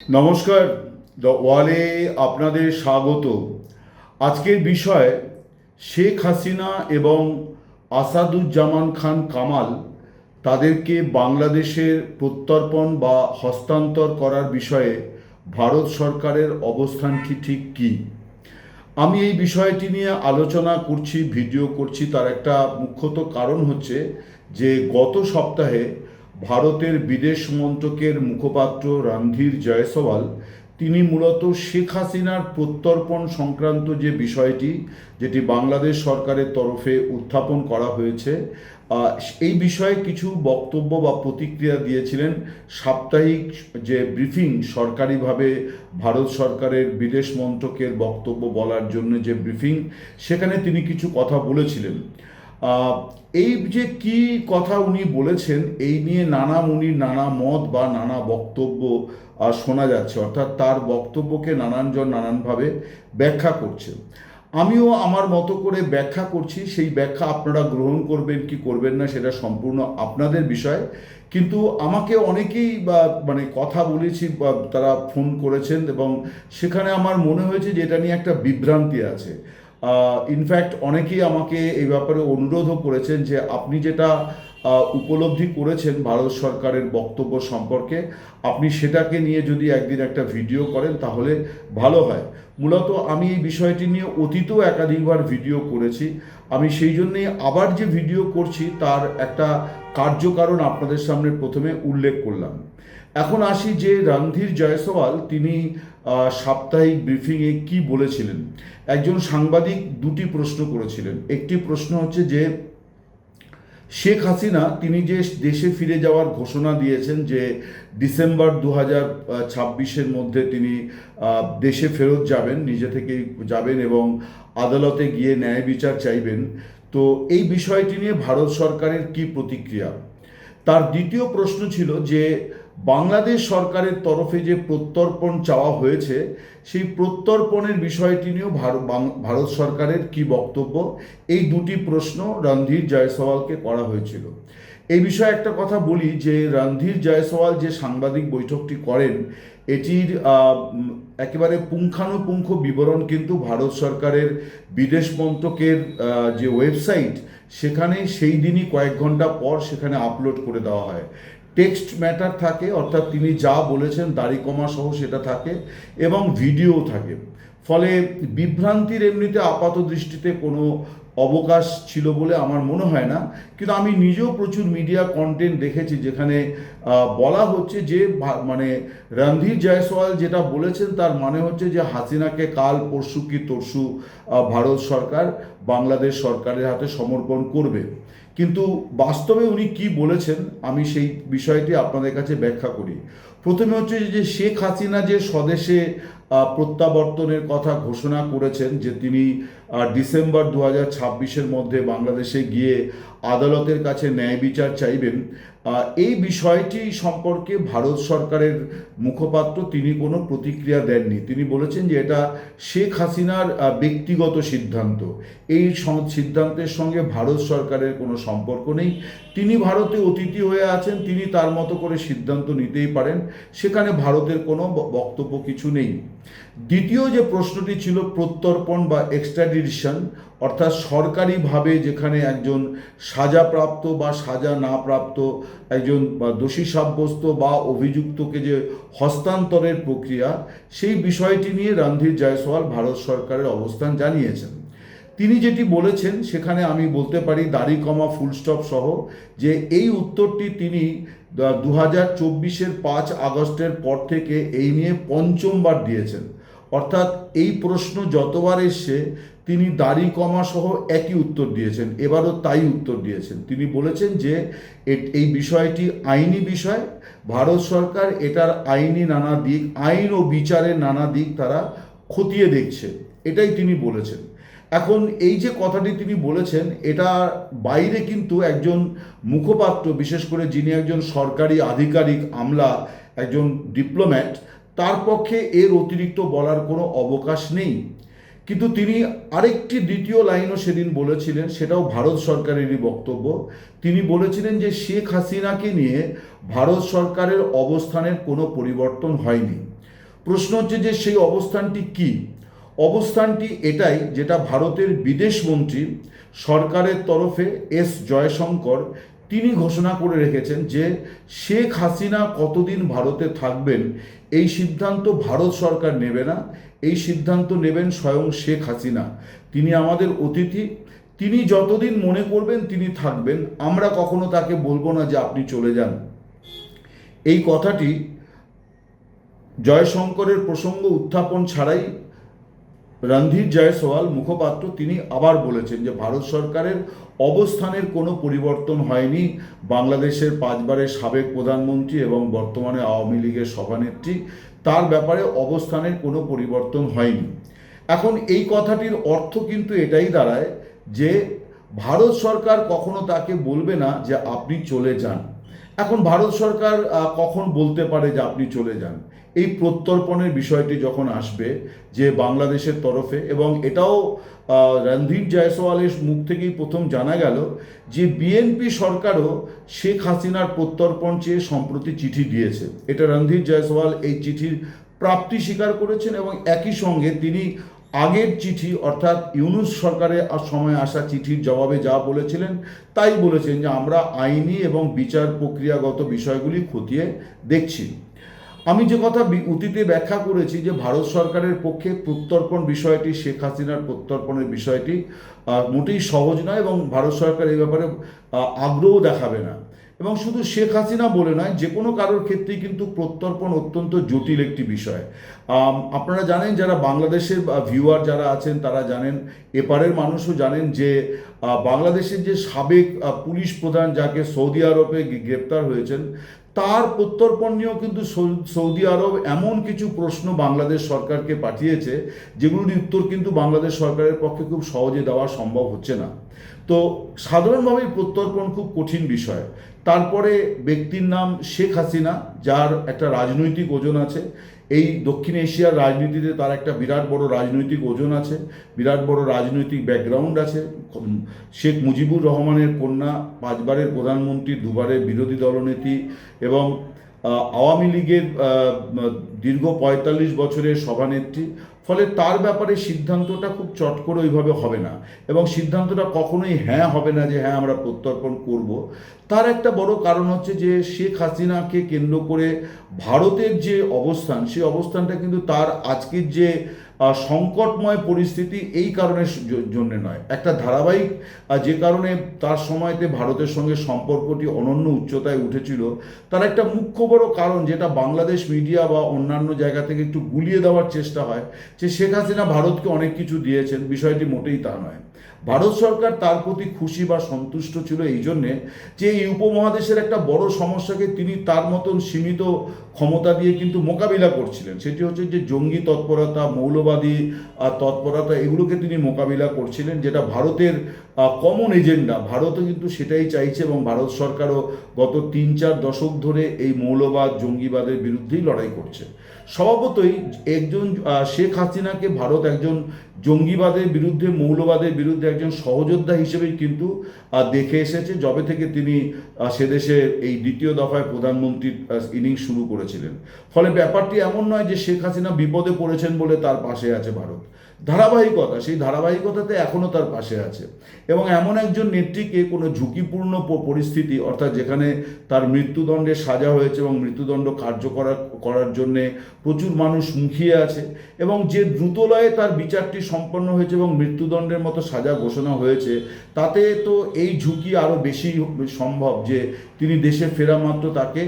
নমস্কার, দ্য ওয়ালে আপনাদের স্বাগত। আজকের বিষয় শেখ হাসিনা এবং আসাদুজ্জামান খান কামাল তাদেরকে বাংলাদেশের প্রত্যর্পণ বা হস্তান্তর করার বিষয়ে ভারত সরকারের অবস্থানটি ঠিক কী। আমি এই বিষয়টি নিয়ে আলোচনা করছি, ভিডিও করছি, তার একটা মুখ্যত কারণ হচ্ছে যে গত সপ্তাহে ভারতের বিদেশ মন্ত্রকের মুখপাত্র রণধীর জয়সওয়াল তিনি মূলত শেখ হাসিনার প্রত্যর্পণ সংক্রান্ত যে বিষয়টি, যেটি বাংলাদেশ সরকারের তরফে উত্থাপন করা হয়েছে, এই বিষয়ে কিছু বক্তব্য বা প্রতিক্রিয়া দিয়েছিলেন। সাপ্তাহিক যে ব্রিফিং সরকারিভাবে ভারত সরকারের বিদেশ মন্ত্রকের বক্তব্য বলার জন্য যে ব্রিফিং, সেখানে তিনি কিছু কথা বলেছিলেন। এই যে কি কথা উনি বলেছেন, এই নিয়ে নানা মুনির নানা মত বা নানা বক্তব্য শোনা যাচ্ছে, অর্থাৎ তার বক্তব্যকে নানানজন নানানভাবে ব্যাখ্যা করছে। আমিও আমার মতো করে ব্যাখ্যা করছি, সেই ব্যাখ্যা আপনারা গ্রহণ করবেন কি করবেন না সেটা সম্পূর্ণ আপনাদের বিষয়। কিন্তু আমাকে অনেকেই কথা বলেছি বা তারা ফোন করেছেন, এবং সেখানে আমার মনে হয়েছে যে এটা নিয়ে একটা বিভ্রান্তি আছে। ইনফ্যাক্ট অনেকেই আমাকে এই ব্যাপারে অনুরোধও করেছেন যে আপনি যেটা উপলব্ধি করেছেন ভারত সরকারের বক্তব্য সম্পর্কে, আপনি সেটাকে নিয়ে যদি একদিন একটা ভিডিও করেন তাহলে ভালো হয়। মূলত আমি এই বিষয়টি নিয়ে অতীতেও একাধিকবার ভিডিও করেছি। আমি সেই জন্যেই আবার যে ভিডিও করছি তার একটা কার্যকারণ আপনাদের সামনে প্রথমে উল্লেখ করলাম। এখন আসি যে রণধীর জয়সওয়াল তিনি সাপ্তাহিক ব্রিফিংয়ে কি বলেছিলেন। একজন সাংবাদিক দুটি প্রশ্ন করেছিলেন। একটি প্রশ্ন হচ্ছে যে শেখ হাসিনা তিনি যে দেশে ফিরে যাওয়ার ঘোষণা দিয়েছেন যে ডিসেম্বর 2026-এর মধ্যে তিনি দেশে ফেরত যাবেন, নিজে থেকেই যাবেন এবং আদালতে গিয়ে ন্যায় বিচার চাইবেন। তো এই বিষয়টি নিয়ে ভারত সরকারের কি প্রতিক্রিয়া। তার দ্বিতীয় প্রশ্ন ছিল যে বাংলাদেশ সরকারের তরফে যে প্রত্যর্পণ চাওয়া হয়েছে, সেই প্রত্যর্পণের বিষয়টি নিয়েও ভারত সরকারের কি বক্তব্য। এই দুটি প্রশ্ন রণধীর জয়সওয়ালকে করা হয়েছিল। এই বিষয়ে একটা কথা বলি যে রণধীর জয়সওয়াল যে সাংবাদিক বৈঠকটি করেন, এটির একেবারে পুঙ্খানুপুঙ্খ বিবরণ কিন্তু ভারত সরকারের বিদেশ মন্ত্রকের যে ওয়েবসাইট, সেখানে সেই দিনই কয়েক ঘন্টা পর সেখানে আপলোড করে দেওয়া হয়। টেক্সট ম্যাটার থাকে, অর্থাৎ তিনি যা বলেছেন দাড়ি কমা সহ সেটা থাকে, এবং ভিডিও থাকে। ফলে বিভ্রান্তির এমনিতে আপাত দৃষ্টিতে কোনো অবকাশ ছিল বলে আমার মনে হয় না। কিন্তু আমি নিজেও প্রচুর মিডিয়া কন্টেন্ট দেখেছি যেখানে বলা হচ্ছে যে রণধীর জয়সওয়াল যেটা বলেছেন তার মানে হচ্ছে যে হাসিনাকে কাল পরশু কি তরশু ভারত সরকার বাংলাদেশ সরকারের হাতে সমর্পণ করবে। কিন্তু বাস্তবে উনি কি বলেছেন আমি সেই বিষয়টি আপনাদের কাছে ব্যাখ্যা করি। প্রথমে হচ্ছে যে শেখ হাসিনা যে স্বদেশে প্রত্যাবর্তনের কথা ঘোষণা করেছেন, যে তিনি ডিসেম্বর 2026-এর মধ্যে বাংলাদেশে গিয়ে আদালতের কাছে ন্যায় বিচার চাইবেন, এই বিষয়টি সম্পর্কে ভারত সরকারের মুখপাত্র তিনি কোনো প্রতিক্রিয়া দেননি। তিনি বলেছেন যে এটা শেখ হাসিনার ব্যক্তিগত সিদ্ধান্ত, এই সিদ্ধান্তের সঙ্গে ভারত সরকারের কোনো সম্পর্ক নেই। তিনি ভারতে অতিথি হয়ে আছেন, তিনি তার মতো করে সিদ্ধান্ত নিতেই পারেন, সেখানে ভারতের কোনো বক্তব্য কিছু নেই। দ্বিতীয় যে প্রশ্নটি ছিল প্রত্যর্পণ বা এক্সট্রাডিশন, অর্থাৎ সরকারিভাবে যেখানে একজন সাজাপ্রাপ্ত বা সাজা না প্রাপ্ত একজন দোষী সাব্যস্ত বা অভিযুক্তকে যে হস্তান্তরের প্রক্রিয়া, সেই বিষয়টি নিয়ে রণধীর জয়সওয়াল ভারত সরকারের অবস্থান জানিয়েছেন। তিনি যেটি বলেছেন সেখানে আমি বলতে পারি দাড়ি কমা ফুল স্টপ সহ, যে এই উত্তরটি তিনি 2024-এর 5 আগস্টের পর থেকে এই নিয়ে পঞ্চমবার দিয়েছেন। অর্থাৎ এই প্রশ্ন যতবার এসছে তিনি দাড়ি কমা সহ একই উত্তর দিয়েছেন, এবারও তাই উত্তর দিয়েছেন। তিনি বলেছেন যে এই বিষয়টি আইনি বিষয়, ভারত সরকার এটার আইনি নানা দিক, আইন ও বিচারের নানা দিক তারা খতিয়ে দেখছে, এটাই তিনি বলেছেন। এখন এই যে কথাটি তিনি বলেছেন, এটা বাইরে কিন্তু একজন মুখপাত্র, বিশেষ করে যিনি একজন সরকারি আধিকারিক, আমলা, একজন ডিপ্লোম্যাট, তার পক্ষে এর অতিরিক্ত বলার কোনো অবকাশ নেই। কিন্তু তিনি আরেকটি দ্বিতীয় লাইনও সেদিন বলেছিলেন, সেটাও ভারত সরকারেরই বক্তব্য। তিনি বলেছিলেন যে শেখ হাসিনাকে নিয়ে ভারত সরকারের অবস্থানের কোনো পরিবর্তন হয়নি। প্রশ্ন হচ্ছে যে সেই অবস্থানটি কি? অবস্থানটি এটাই, যেটা ভারতের বিদেশমন্ত্রী সরকারের তরফে এস জয়শঙ্কর তিনি ঘোষণা করে রেখেছেন যে শেখ হাসিনা কতদিন ভারতে থাকবেন এই সিদ্ধান্ত ভারত সরকার নেবে না, এই সিদ্ধান্ত নেবেন স্বয়ং শেখ হাসিনা। তিনি আমাদের অতিথি, তিনি যতদিন মনে করবেন তিনি থাকবেন, আমরা কখনো তাকে বলবো না যে আপনি চলে যান। এই কথাটি জয়শঙ্করের প্রসঙ্গ উত্থাপন ছাড়াই রণধীর জয়সওয়াল মুখপাত্র তিনি আবার বলেছেন যে ভারত সরকারের অবস্থানের কোনো পরিবর্তন হয়নি। বাংলাদেশের 5 বারের সাবেক প্রধানমন্ত্রী এবং বর্তমানে আওয়ামী লীগের সভানেত্রী, তার ব্যাপারে অবস্থানের কোনো পরিবর্তন হয়নি। এখন এই কথাটির অর্থ কিন্তু এটাই দাঁড়ায় যে ভারত সরকার কখনো তাকে বলবে না যে আপনি চলে যান। এখন ভারত সরকার কখন বলতে পারে যে আপনি চলে যান? এই প্রত্যর্পণের বিষয়টি যখন আসবে যে বাংলাদেশের তরফে, এবং এটাও রণধীর জয়সওয়ালের মুখ থেকেই প্রথম জানা গেল যে বিএনপি সরকারও শেখ হাসিনার প্রত্যর্পণ চেয়ে সম্প্রতি চিঠি দিয়েছে। এটা রণধীর জয়সওয়াল এই চিঠির প্রাপ্তি স্বীকার করেছেন এবং একই সঙ্গে তিনি আগের চিঠি অর্থাৎ ইউনূস সরকারের সময় আসা চিঠির জবাবে যা বলেছিলেন তাই বলেছেন যে আমরা আইনি এবং বিচার প্রক্রিয়াগত বিষয়গুলি খতিয়ে দেখছি। আমি যে কথা অতীতে ব্যাখ্যা করেছি যে ভারত সরকারের পক্ষে প্রত্যর্পণ বিষয়টি, শেখ হাসিনার প্রত্যর্পণের বিষয়টি মোটেই সহজ নয় এবং ভারত সরকার এই ব্যাপারে আগ্রহ দেখাবে না। এবং শুধু শেখ হাসিনা বলে নয়, যে কোনো কারোর ক্ষেত্রেই কিন্তু প্রত্যর্পণ অত্যন্ত জটিল একটি বিষয়। আপনারা জানেন, যারা বাংলাদেশের ভিউয়ার যারা আছেন তারা জানেন, এপারের মানুষও জানেন যে বাংলাদেশের যে সাবেক পুলিশ প্রধান যাকে সৌদি আরবে গ্রেপ্তার হয়েছেন, তার প্রত্যর্পণ নিয়েও কিন্তু সৌদি আরব এমন কিছু প্রশ্ন বাংলাদেশ সরকারকে পাঠিয়েছে যেগুলোর উত্তর কিন্তু বাংলাদেশ সরকারের পক্ষে খুব সহজে দেওয়া সম্ভব হচ্ছে না। তো সাধারণভাবেই প্রত্যর্পণ খুব কঠিন বিষয়। তারপরে ব্যক্তির নাম শেখ হাসিনা, যার একটা রাজনৈতিক ওজন আছে। এই দক্ষিণ এশিয়ার রাজনীতিতে তার একটা বিরাট বড় রাজনৈতিক ওজন আছে, বিরাট বড় রাজনৈতিক ব্যাকগ্রাউন্ড আছে। শেখ মুজিবুর রহমানের কন্যা, 5 বারের প্রধানমন্ত্রী, 2 বারের বিরোধী দলনেত্রী এবং আওয়ামী লীগের দীর্ঘ 45 বছরের সভানেত্রী। ফলে তার ব্যাপারে সিদ্ধান্তটা খুব চট করে ওইভাবে হবে না এবং সিদ্ধান্তটা কখনোই হ্যাঁ হবে না যে হ্যাঁ আমরা প্রত্যর্পণ করব। তার একটা বড় কারণ হচ্ছে যে শেখ হাসিনাকে কেন্দ্র করে ভারতের যে অবস্থান, সেই অবস্থানটা কিন্তু তার আজকের যে সংকটময় পরিস্থিতি এই কারণের জন্য নয়, একটা ধারাবাহিক যে কারণে তার সময়তে ভারতের সঙ্গে সম্পর্কটি অনন্য উচ্চতায় উঠেছিল, তার একটা মুখ্য বড় কারণ, যেটা বাংলাদেশ মিডিয়া বা অন্যান্য জায়গা থেকে একটু গুলিয়ে দেওয়ার চেষ্টা হয়, যে শেখ হাসিনা ভারতকে অনেক কিছু দিয়েছেন। বিষয়টি মোটেই তা নয়। ভারত সরকার তার প্রতি খুশি বা সন্তুষ্ট ছিল এই জন্যে যে এই উপমহাদেশের একটা বড় সমস্যাকে তিনি তার মতন সীমিত ক্ষমতা দিয়ে কিন্তু মোকাবিলা করছিলেন। সেটি হচ্ছে যে জঙ্গি তৎপরতা, মৌলবাদী তৎপরতা, এগুলোকে তিনি মোকাবিলা করছিলেন, যেটা ভারতের কমন এজেন্ডা। ভারতও কিন্তু সেটাই চাইছে এবং ভারত সরকারও গত 3-4 দশক ধরে এই মৌলবাদ, জঙ্গিবাদের বিরুদ্ধেই লড়াই করছে। স্বভাবতই একজন শেখ হাসিনাকে ভারত একজন জঙ্গিবাদের বিরুদ্ধে, মৌলবাদের বিরুদ্ধে একজন সহযোদ্ধা হিসেবেই কিন্তু দেখে এসেছে, যবে থেকে তিনি সেদেশে এই দ্বিতীয় দফায় প্রধানমন্ত্রীর ইনিংস শুরু করেছিলেন। ফলে ব্যাপারটি এমন নয় যে শেখ হাসিনা বিপদে পড়েছেন বলে তার পাশে আছে ভারত। ধারাবাহিকতা, সেই ধারাবাহিকতাতে এখনও তার পাশে আছে এবং এমন একজন নেত্রীকে কোনো ঝুঁকিপূর্ণ পরিস্থিতি, অর্থাৎ যেখানে তার মৃত্যুদণ্ডের সাজা হয়েছে এবং মৃত্যুদণ্ড কার্যকর করার জন্যে প্রচুর মানুষ মুখিয়ে আছে এবং যে দ্রুতলয়ে তার বিচারটি সম্পন্ন হয়েছে এবং মৃত্যুদণ্ডের মতো সাজা ঘোষণা হয়েছে, তাতে তো এই ঝুঁকি আরও বেশি সম্ভব যে তিনি দেশে ফেরা মাত্র তাকে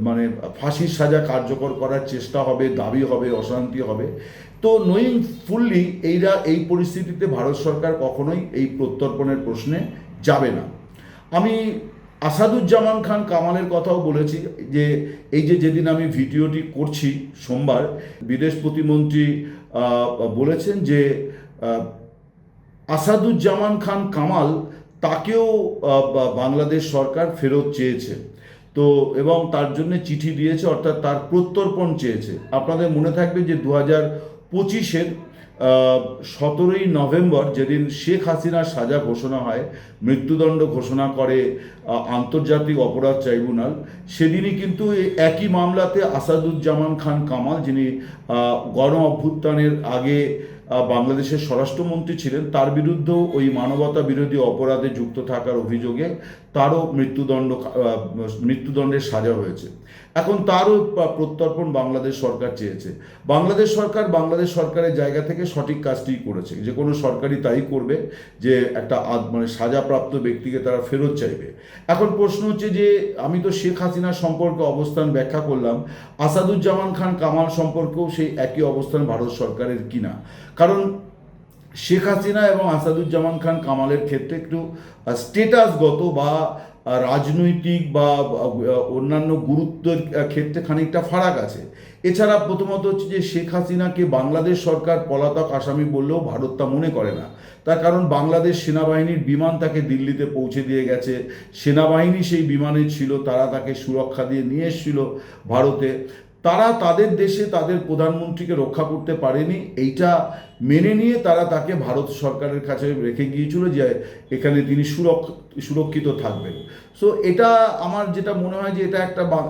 মানে ফাঁসির সাজা কার্যকর করার চেষ্টা হবে, দাবি হবে, অশান্তি হবে। তো নোয়িং ফুললি এই পরিস্থিতিতে ভারত সরকার কখনোই এই প্রত্যর্পণের প্রশ্নে যাবে না। আমি আসাদুজ্জামান খান কামালের কথাও বলেছি যে এই যেদিন আমি ভিডিওটি করছি সোমবার, বিদেশ প্রতিমন্ত্রী বলেছেন যে আসাদুজ্জামান খান কামাল তাকেও বাংলাদেশ সরকার ফেরত চেয়েছে, তো এবং তার জন্য চিঠি দিয়েছে, অর্থাৎ তার প্রত্যর্পণ চেয়েছে। আপনাদের মনে থাকবে যে 2025-এর 17ই নভেম্বর যেদিন শেখ হাসিনার সাজা ঘোষণা হয়, মৃত্যুদণ্ড ঘোষণা করে আন্তর্জাতিক অপরাধ ট্রাইব্যুনাল, সেদিনই কিন্তু এই একই মামলাতে আসাদুজ্জামান খান কামাল, যিনি গণ অভ্যুত্থানের আগে বাংলাদেশের স্বরাষ্ট্রমন্ত্রী ছিলেন, তার বিরুদ্ধেও ওই মানবতা বিরোধী অপরাধে যুক্ত থাকার অভিযোগে তারও মৃত্যুদণ্ডের সাজা হয়েছে। এখন তারও প্রত্যর্পণ বাংলাদেশ সরকার চেয়েছে। বাংলাদেশ সরকারের জায়গা থেকে সঠিক কাজটিই করেছে, যে কোনো সরকারই তাই করবে, যে একটা মানে সাজাপ্রাপ্ত ব্যক্তিকে তারা ফেরত চাইবে। এখন প্রশ্ন হচ্ছে যে আমি তো শেখ হাসিনার সম্পর্কে অবস্থান ব্যাখ্যা করলাম, আসাদুজ্জামান খান কামাল সম্পর্কেও সেই একই অবস্থান ভারত সরকারের কিনা। কারণ শেখ হাসিনা এবং আসাদুজ্জামান খান কামালের ক্ষেত্রে একটু স্টেটাসগত বা রাজনৈতিক বা অন্যান্য গুরুত্বের ক্ষেত্রে খানিকটা ফারাক আছে। এছাড়া প্রথমত হচ্ছে যে শেখ হাসিনাকে বাংলাদেশ সরকার পলাতক আসামি বললেও ভারত তা মনে করে না। তার কারণ বাংলাদেশ সেনাবাহিনীর বিমান তাকে দিল্লিতে পৌঁছে দিয়ে গেছে, সেনাবাহিনী সেই বিমানে ছিল, তারা তাকে সুরক্ষা দিয়ে নিয়ে এসেছিল ভারতে। তারা তাদের দেশে তাদের প্রধানমন্ত্রীকে রক্ষা করতে পারেনি, এইটা মেনে নিয়ে তারা তাকে ভারত সরকারের কাছে রেখে গিয়েছিল যে এখানে তিনি সুরক্ষিত থাকবেন। সো এটা আমার যেটা মনে হয় যে এটা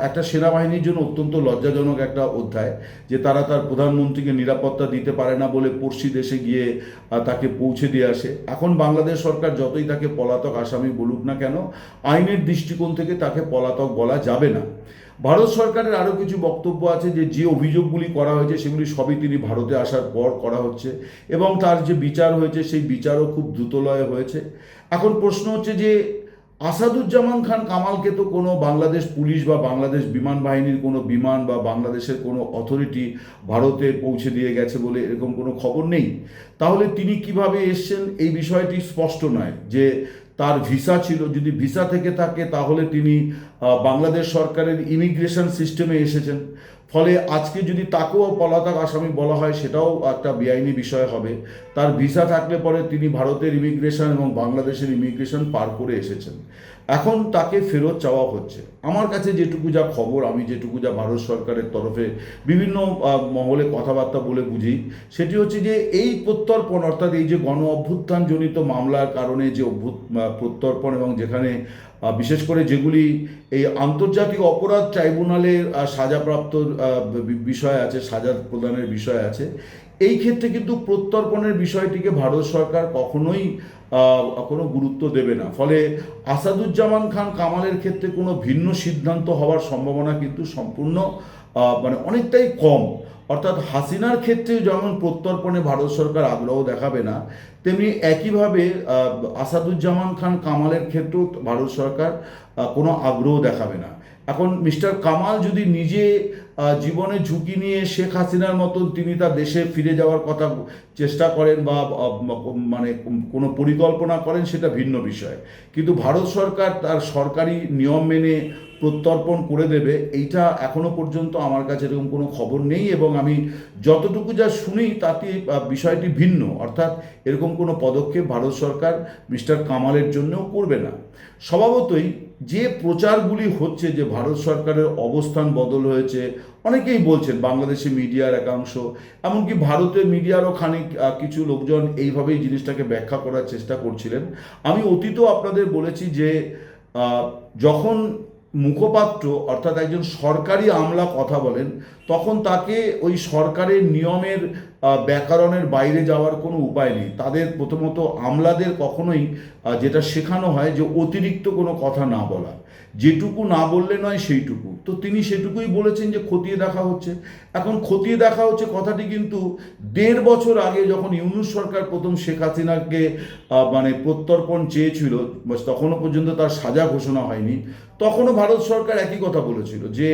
একটা সেনাবাহিনীর জন্য অত্যন্ত লজ্জাজনক একটা অধ্যায়, যে তারা তার প্রধানমন্ত্রীকে নিরাপত্তা দিতে পারে না বলে পড়শি দেশে গিয়ে তাকে পৌঁছে দিয়ে আসে। এখন বাংলাদেশ সরকার যতই তাকে পলাতক আসামি বলুক না কেন, আইনের দৃষ্টিকোণ থেকে তাকে পলাতক বলা যাবে না। ভারত সরকারের আরও কিছু বক্তব্য আছে যে অভিযোগগুলি করা হয়েছে সেগুলি সবই তিনি ভারতে আসার পর করা হচ্ছে, এবং তার যে বিচার হয়েছে সেই বিচারও খুব দ্রুতলয়ে হয়েছে। এখন প্রশ্ন হচ্ছে যে আসাদুজ্জামান খান কামালকে তো কোনো বাংলাদেশ পুলিশ বা বাংলাদেশ বিমান বাহিনীর কোনো বিমান বা বাংলাদেশের কোনো অথরিটি ভারতে পৌঁছে দিয়ে গেছে বলে এরকম কোনো খবর নেই। তাহলে তিনি কিভাবে এসছেন এই বিষয়টি স্পষ্ট নয়। যে তার ভিসা ছিল, যদি ভিসা থেকে থাকে তাহলে তিনি বাংলাদেশ সরকারের ইমিগ্রেশন সিস্টেমে এসেছেন। ফলে আজকে যদি তাকেও পলাতক আসামি বলা হয় সেটাও একটা বেআইনি বিষয় হবে। তার ভিসা থাকলে পরে তিনি ভারতের ইমিগ্রেশন এবং বাংলাদেশের ইমিগ্রেশন পার করে এসেছেন, এখন তাকে ফেরত চাওয়া হচ্ছে। আমার কাছে যেটুকু যা খবর, আমি যেটুকু যা ভারত সরকারের তরফে বিভিন্ন মহলে কথাবার্তা বলে বুঝি, সেটি হচ্ছে যে এই প্রত্যর্পণ, অর্থাৎ এই যে গণ অভ্যুত্থানজনিত মামলার কারণে যে প্রত্যর্পণ, এবং যেখানে বিশেষ করে যেগুলি এই আন্তর্জাতিক অপরাধ ট্রাইব্যুনালের সাজাপ্রাপ্ত বিষয় আছে, সাজা প্রদানের বিষয় আছে, এই ক্ষেত্রে কিন্তু প্রত্যর্পণের বিষয়টিকে ভারত সরকার কখনোই কোনো গুরুত্ব দেবে না। ফলে আসাদুজ্জামান খান কামালের ক্ষেত্রে কোনো ভিন্ন সিদ্ধান্ত হওয়ার সম্ভাবনা কিন্তু সম্পূর্ণ মানে অনেকটাই কম। অর্থাৎ হাসিনার ক্ষেত্রে যেমন প্রত্যর্পণে ভারত সরকার আগ্রহ দেখাবে না, তেমনি একইভাবে আসাদুজ্জামান খান কামালের ক্ষেত্রেও ভারত সরকার কোনো আগ্রহ দেখাবে না। এখন মিস্টার কামাল যদি নিজে জীবনে ঝুঁকি নিয়ে শেখ হাসিনার মতন তিনি তার দেশে ফিরে যাওয়ার কথা চেষ্টা করেন বা মানে কোনো পরিকল্পনা করেন, সেটা ভিন্ন বিষয়। কিন্তু ভারত সরকার তার সরকারি নিয়ম মেনে প্রত্যর্পণ করে দেবে, এইটা এখনো পর্যন্ত আমার কাছে এরকম কোনো খবর নেই, এবং আমি যতটুকু যা শুনি তাতে বিষয়টি ভিন্ন। অর্থাৎ এরকম কোনো পদক্ষেপ ভারত সরকার মিস্টার কামালের জন্যও করবে না। স্বভাবতই যে প্রচারগুলি হচ্ছে যে ভারত সরকারের অবস্থান বদল হয়েছে, অনেকেই বলছেন, বাংলাদেশি মিডিয়ার একাংশ, এমনকি ভারতের মিডিয়ারও খানিক কিছু লোকজন এইভাবেই জিনিসটাকে ব্যাখ্যা করার চেষ্টা করছিলেন। আমি অতীতেও আপনাদের বলেছি যে যখন মুখপাত্র অর্থাৎ একজন সরকারি আমলা কথা বলেন, তখন তাকে ওই সরকারের নিয়মের ব্যাকরণের বাইরে যাওয়ার কোনো উপায় নেই। তাদের প্রথমত আমলাদের কখনোই যেটা শেখানো হয় যে অতিরিক্ত কোনো কথা না বলা, যেটুকু না বললে নয় সেইটুকু। তো তিনি সেটুকুই বলেছেন যে খতিয়ে দেখা হচ্ছে। এখন খতিয়ে দেখা হচ্ছে কথাটি কিন্তু 1.5 বছর আগে যখন ইউনূস সরকার প্রথম শেখ হাসিনাকে মানে প্রত্যর্পণ চেয়েছিল, তখনও পর্যন্ত তার সাজা ঘোষণা হয়নি, তখনও ভারত সরকার একই কথা বলেছিল যে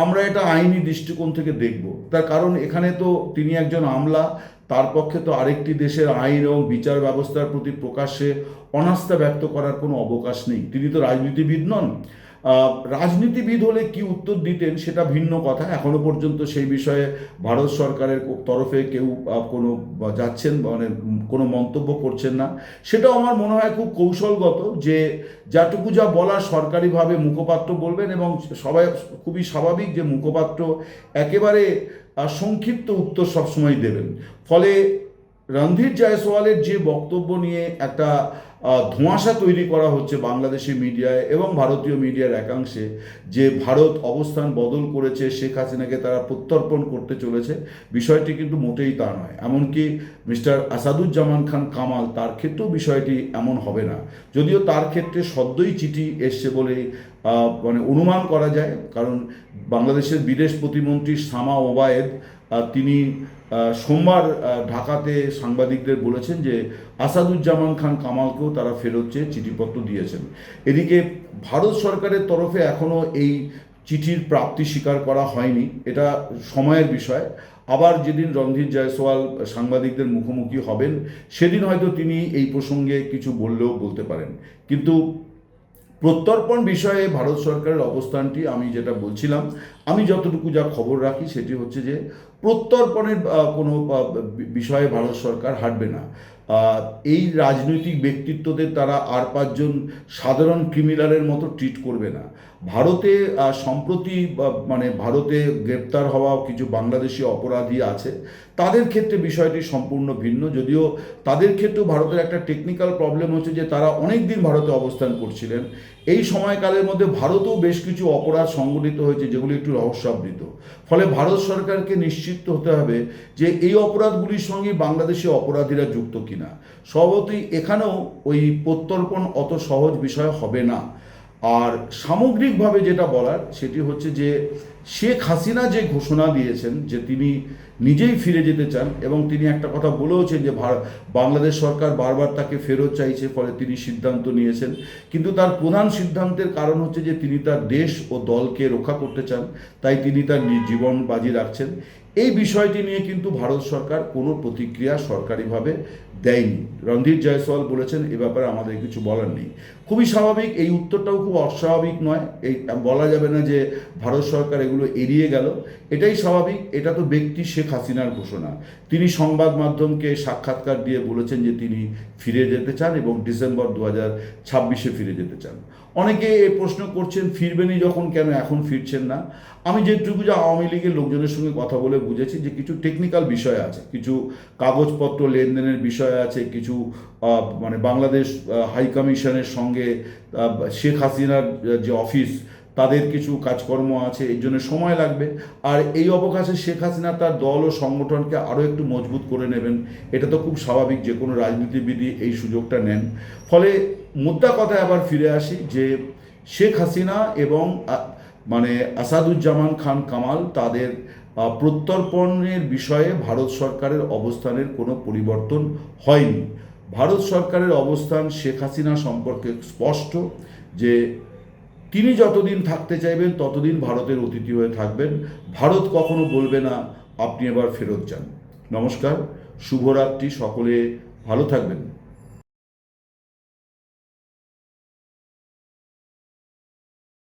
আমরা এটা আইনি দৃষ্টিকোণ থেকে দেখব। তার কারণ এখানে তো তিনি একজন আমলা, তার পক্ষে তো আরেকটি দেশের আইন এবং বিচার ব্যবস্থার প্রতি প্রকাশ্যে অনাস্থা ব্যক্ত করার কোনো অবকাশ নেই। তিনি তো রাজনীতিবিদ নন। রাজনীতিবিদ হলে কি উত্তর দিতেন সেটা ভিন্ন কথা। এখনো পর্যন্ত সেই বিষয়ে ভারত সরকারের তরফে কেউ কোনো যাচ্ছেন মানে কোনো মন্তব্য করছেন না। সেটাও আমার মনে হয় খুব কৌশলগত, যে যাটুকু যা বলার সরকারিভাবে মুখপাত্র বলবেন, এবং সবাই খুবই স্বাভাবিক যে মুখপাত্র একেবারে সংক্ষিপ্ত উত্তর সবসময় দেবেন। ফলে রণধীর জয়সওয়ালের যে বক্তব্য নিয়ে একটা ধোঁয়াশা তৈরি করা হচ্ছে বাংলাদেশি মিডিয়ায় এবং ভারতীয় মিডিয়ার একাংশে, যে ভারত অবস্থান বদল করেছে, শেখ হাসিনাকে তারা প্রত্যর্পণ করতে চলেছে, বিষয়টি কিন্তু মোটেই তা নয়। এমনকি মিস্টার আসাদুজ্জামান খান কামাল, তার ক্ষেত্রেও বিষয়টি এমন হবে না, যদিও তার ক্ষেত্রে সদ্যই চিঠি এসছে বলে মানে অনুমান করা যায়। কারণ বাংলাদেশের বিদেশ প্রতিমন্ত্রী শামা ওবায়েদ তিনি সোমবার ঢাকাতে সাংবাদিকদের বলেছেন যে আসাদুজ্জামান খান কামালকেও তারা ফেরত চেয়ে চিঠিপত্র দিয়েছেন। এদিকে ভারত সরকারের তরফে এখনও এই চিঠির প্রাপ্তি স্বীকার করা হয়নি, এটা সময়ের বিষয়। আবার যেদিন রণধীর জয়সওয়াল সাংবাদিকদের মুখোমুখি হবেন, সেদিন হয়তো তিনি এই প্রসঙ্গে কিছু বললেও বলতে পারেন। কিন্তু প্রত্যর্পণ বিষয়ে ভারত সরকারের অবস্থানটি আমি যেটা বলছিলাম, আমি যতটুকু যা খবর রাখি সেটি হচ্ছে যে প্রত্যর্পণের কোনো বিষয়ে ভারত সরকার হাঁটবে না। এই রাজনৈতিক ব্যক্তিত্বদের তারা আর পাঁচজন সাধারণ ক্রিমিনালের মতো ট্রিট করবে না। ভারতে সম্প্রতি মানে ভারতে গ্রেপ্তার হওয়া কিছু বাংলাদেশি অপরাধী আছে, তাদের ক্ষেত্রে বিষয়টি সম্পূর্ণ ভিন্ন। যদিও তাদের ক্ষেত্রেও ভারতের একটা টেকনিক্যাল প্রবলেম হচ্ছে যে তারা অনেক দিন ভারতে অবস্থান করছিলেন। এই সময়কালের মধ্যে ভারতেও বেশ কিছু অপরাধ সংঘটিত হয়েছে যেগুলি একটু রহস্যাবৃত। ফলে ভারত সরকারকে নিশ্চিত হতে হবে যে এই অপরাধগুলির সঙ্গে বাংলাদেশি অপরাধীরা যুক্ত কিনা। স্বভাবতই এখানেও ওই প্রত্যর্পণ অত সহজ বিষয় হবে না। আর সামগ্রিকভাবে যেটা বলার সেটি হচ্ছে যে শেখ হাসিনা যে ঘোষণা দিয়েছেন যে তিনি নিজেই ফিরে যেতে চান, এবং তিনি একটা কথা বলেওছেন যে বাংলাদেশ সরকার বারবার তাকে ফেরত চাইছে, ফলে তিনি সিদ্ধান্ত নিয়েছেন। কিন্তু তার প্রধান সিদ্ধান্তের কারণ হচ্ছে যে তিনি তার দেশ ও দলকে রক্ষা করতে চান, তাই তিনি তার জীবন বাজি রাখছেন। এই বিষয়টি নিয়ে কিন্তু ভারত সরকার কোনো প্রতিক্রিয়া সরকারিভাবে দেয়নি। রণধীর জয়সওয়াল বলেছেন এ ব্যাপারে আমাদের কিছু বলার নেই। খুবই স্বাভাবিক, এই উত্তরটাও খুব অস্বাভাবিক নয়। এই বলা যাবে না যে ভারত সরকার এগুলো এড়িয়ে গেল, এটাই স্বাভাবিক। এটা তো ব্যক্তি শেখ হাসিনার ঘোষণা। তিনি সংবাদ মাধ্যমকে সাক্ষাৎকার দিয়ে বলেছেন যে তিনি ফিরে যেতে চান এবং ডিসেম্বর 2026 ফিরে যেতে চান। অনেকে এ প্রশ্ন করছেন ফিরবেনই যখন কেন এখন ফিরছেন না। আমি যেটুকু যে আওয়ামী লীগের লোকজনের সঙ্গে কথা বলে বুঝেছি যে কিছু টেকনিক্যাল বিষয় আছে, কিছু কাগজপত্র লেনদেনের বিষয় আছে, কিছু মানে বাংলাদেশ হাই কমিশনের সঙ্গে শেখ হাসিনার যে অফিস তাদের কিছু কাজকর্ম আছে, এই জন্য সময় লাগবে। আর এই অবকাশে শেখ হাসিনা তার দল ও সংগঠনকে আরও একটু মজবুত করে নেবেন, এটা তো খুব স্বাভাবিক, যে কোনো রাজনীতিবিদই এই সুযোগটা নেন। ফলে মুদ্রা কথায় আবার ফিরে আসি যে শেখ হাসিনা এবং মানে আসাদুজ্জামান খান কামাল তাদের প্রত্যর্পণের বিষয়ে ভারত সরকারের অবস্থানের কোনো পরিবর্তন হয়নি। ভারত সরকারের অবস্থান শেখ হাসিনা সম্পর্কে স্পষ্ট, যে তিনি যতদিন থাকতে চাইবেন ততদিন ভারতের অতিথি হয়ে থাকবেন। ভারত কখনো বলবে না আপনি এবার ফেরত যান। নমস্কার, শুভরাত্রি, সকলে ভালো থাকবেন।